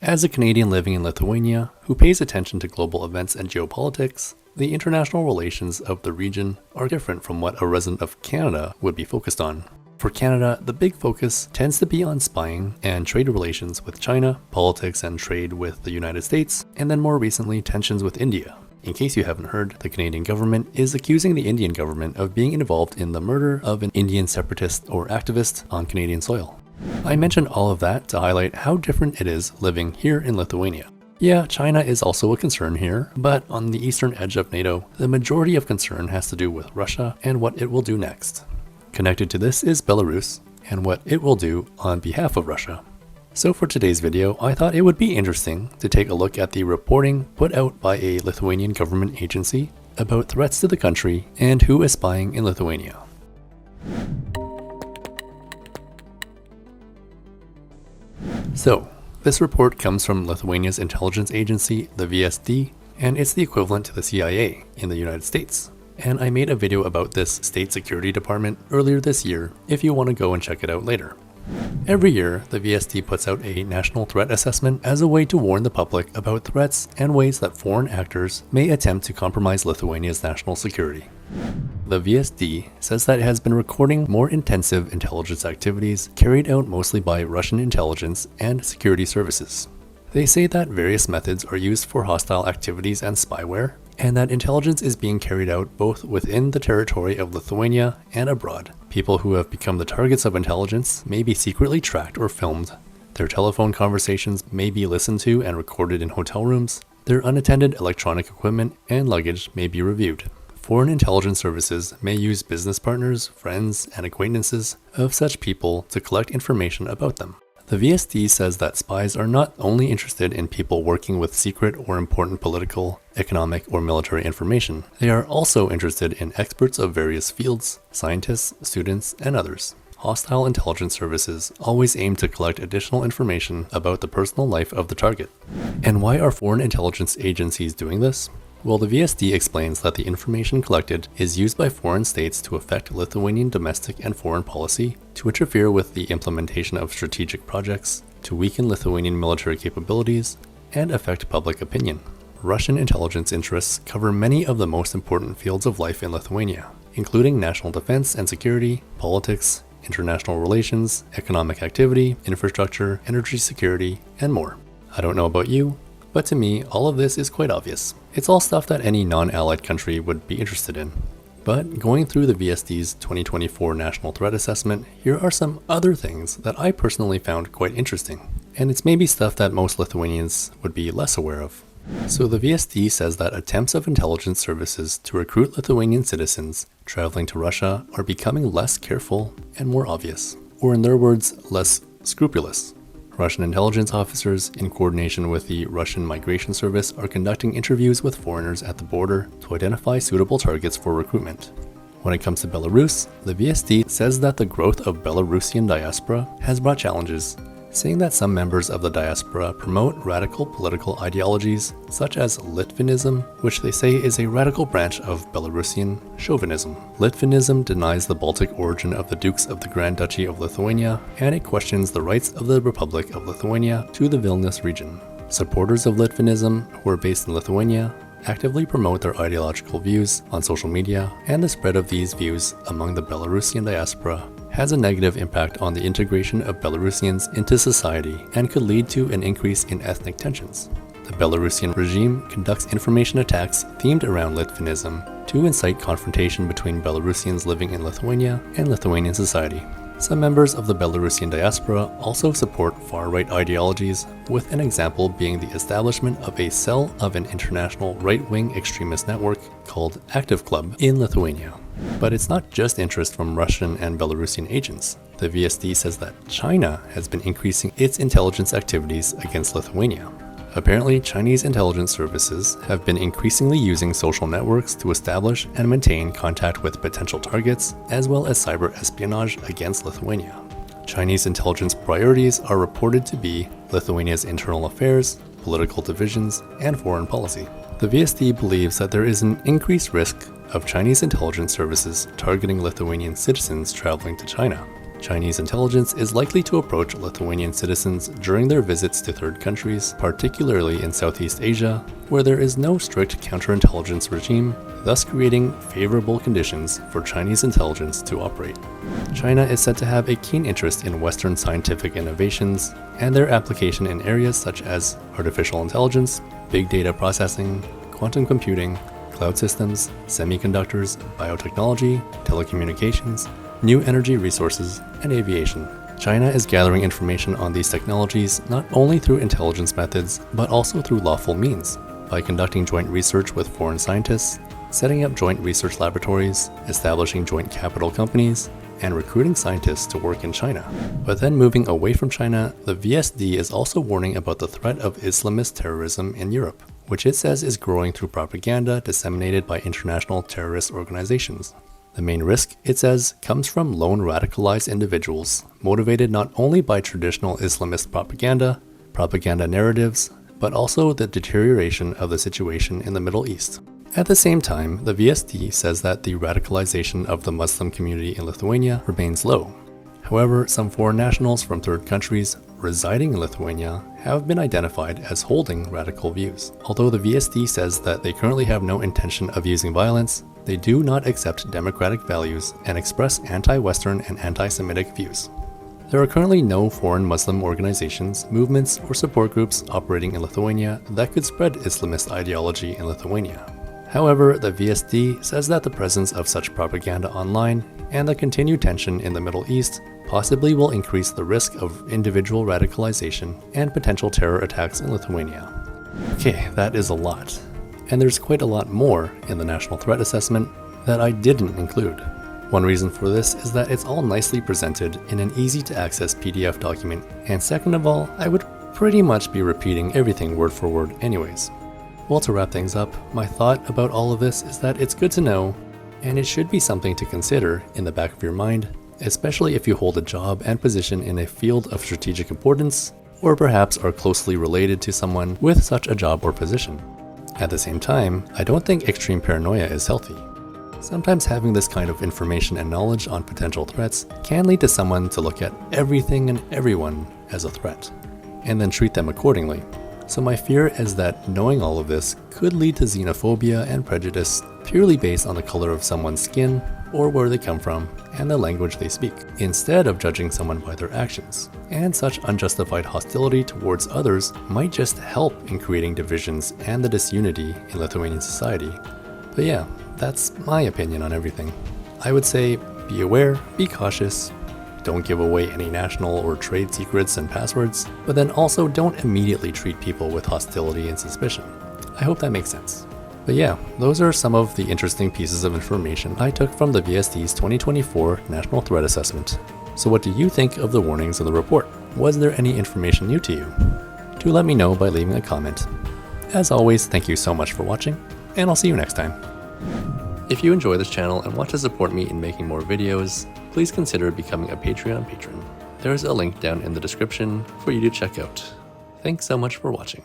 As a Canadian living in Lithuania who pays attention to global events and geopolitics, the international relations of the region are different from what a resident of Canada would be focused on. For Canada, the big focus tends to be on spying and trade relations with China, politics and trade with the United States, and then more recently tensions with India. In case you haven't heard, the Canadian government is accusing the Indian government of being involved in the murder of an Indian separatist or activist on Canadian soil. I mentioned all of that to highlight how different it is living here in Lithuania. Yeah, China is also a concern here, but on the eastern edge of NATO, the majority of concern has to do with Russia and what it will do next. Connected to this is Belarus and what it will do on behalf of Russia. So for today's video, I thought it would be interesting to take a look at the reporting put out by a Lithuanian government agency about threats to the country and who is spying in Lithuania. So, this report comes from Lithuania's intelligence agency, the VSD, and it's the equivalent to the CIA in the United States. And I made a video about this state security department earlier this year if you want to go and check it out later. Every year, the VSD puts out a national threat assessment as a way to warn the public about threats and ways that foreign actors may attempt to compromise Lithuania's national security. The VSD says that it has been recording more intensive intelligence activities carried out mostly by Russian intelligence and security services. They say that various methods are used for hostile activities and spyware, and that intelligence is being carried out both within the territory of Lithuania and abroad. People who have become the targets of intelligence may be secretly tracked or filmed. Their telephone conversations may be listened to and recorded in hotel rooms. Their unattended electronic equipment and luggage may be reviewed. Foreign intelligence services may use business partners, friends, and acquaintances of such people to collect information about them. The VSD says that spies are not only interested in people working with secret or important political, economic, or military information, they are also interested in experts of various fields, scientists, students, and others. Hostile intelligence services always aim to collect additional information about the personal life of the target. And why are foreign intelligence agencies doing this? Well, the VSD explains that the information collected is used by foreign states to affect Lithuanian domestic and foreign policy, to interfere with the implementation of strategic projects, to weaken Lithuanian military capabilities, and affect public opinion. Russian intelligence interests cover many of the most important fields of life in Lithuania, including national defense and security, politics, international relations, economic activity, infrastructure, energy security, and more. I don't know about you, but to me, all of this is quite obvious. It's all stuff that any non-allied country would be interested in. But going through the VSD's 2024 National Threat Assessment, here are some other things that I personally found quite interesting. And it's maybe stuff that most Lithuanians would be less aware of. So the VSD says that attempts of intelligence services to recruit Lithuanian citizens traveling to Russia are becoming less careful and more obvious. Or in their words, less scrupulous. Russian intelligence officers, in coordination with the Russian Migration Service, are conducting interviews with foreigners at the border to identify suitable targets for recruitment. When it comes to Belarus, the VSD says that the growth of Belarusian diaspora has brought challenges, saying that some members of the diaspora promote radical political ideologies such as Litvinism, which they say is a radical branch of Belarusian chauvinism. Litvinism denies the Baltic origin of the Dukes of the Grand Duchy of Lithuania, and it questions the rights of the Republic of Lithuania to the Vilnius region. Supporters of Litvinism, who are based in Lithuania, actively promote their ideological views on social media, and the spread of these views among the Belarusian diaspora has a negative impact on the integration of Belarusians into society and could lead to an increase in ethnic tensions. The Belarusian regime conducts information attacks themed around Litvinism to incite confrontation between Belarusians living in Lithuania and Lithuanian society. Some members of the Belarusian diaspora also support far-right ideologies, with an example being the establishment of a cell of an international right-wing extremist network called Active Club in Lithuania. But it's not just interest from Russian and Belarusian agents. The VSD says that China has been increasing its intelligence activities against Lithuania. Apparently, Chinese intelligence services have been increasingly using social networks to establish and maintain contact with potential targets, as well as cyber espionage against Lithuania. Chinese intelligence priorities are reported to be Lithuania's internal affairs, political divisions, and foreign policy. The VSD believes that there is an increased risk of Chinese intelligence services targeting Lithuanian citizens traveling to China. Chinese intelligence is likely to approach Lithuanian citizens during their visits to third countries, particularly in Southeast Asia, where there is no strict counterintelligence regime, thus creating favorable conditions for Chinese intelligence to operate. China is said to have a keen interest in Western scientific innovations and their application in areas such as artificial intelligence, big data processing, quantum computing, cloud systems, semiconductors, biotechnology, telecommunications, new energy resources, and aviation. China is gathering information on these technologies not only through intelligence methods, but also through lawful means, by conducting joint research with foreign scientists, setting up joint research laboratories, establishing joint capital companies, and recruiting scientists to work in China. But then moving away from China, the VSD is also warning about the threat of Islamist terrorism in Europe, which it says is growing through propaganda disseminated by international terrorist organizations. The main risk, it says, comes from lone radicalized individuals, motivated not only by traditional Islamist propaganda narratives, but also the deterioration of the situation in the Middle East. At the same time, the VSD says that the radicalization of the Muslim community in Lithuania remains low. However, some foreign nationals from third countries residing in Lithuania have been identified as holding radical views. Although the VSD says that they currently have no intention of using violence, they do not accept democratic values and express anti-Western and anti-Semitic views. There are currently no foreign Muslim organizations, movements, or support groups operating in Lithuania that could spread Islamist ideology in Lithuania. However, the VSD says that the presence of such propaganda online and the continued tension in the Middle East possibly will increase the risk of individual radicalization and potential terror attacks in Lithuania. Okay, that is a lot. And there's quite a lot more in the National Threat Assessment that I didn't include. One reason for this is that it's all nicely presented in an easy-to-access PDF document, and second of all, I would pretty much be repeating everything word for word anyways. Well, to wrap things up, my thought about all of this is that it's good to know, and it should be something to consider in the back of your mind, especially if you hold a job and position in a field of strategic importance, or perhaps are closely related to someone with such a job or position. At the same time, I don't think extreme paranoia is healthy. Sometimes having this kind of information and knowledge on potential threats can lead to someone to look at everything and everyone as a threat, and then treat them accordingly. So my fear is that knowing all of this could lead to xenophobia and prejudice purely based on the color of someone's skin or where they come from and the language they speak, instead of judging someone by their actions. And such unjustified hostility towards others might just help in creating divisions and the disunity in Lithuanian society. But yeah, that's my opinion on everything. I would say be aware, be cautious, don't give away any national or trade secrets and passwords, but then also don't immediately treat people with hostility and suspicion. I hope that makes sense. But yeah, those are some of the interesting pieces of information I took from the VSD's 2024 National Threat Assessment. So what do you think of the warnings in the report? Was there any information new to you? Do let me know by leaving a comment. As always, thank you so much for watching, and I'll see you next time. If you enjoy this channel and want to support me in making more videos, please consider becoming a Patreon patron. There's a link down in the description for you to check out. Thanks so much for watching.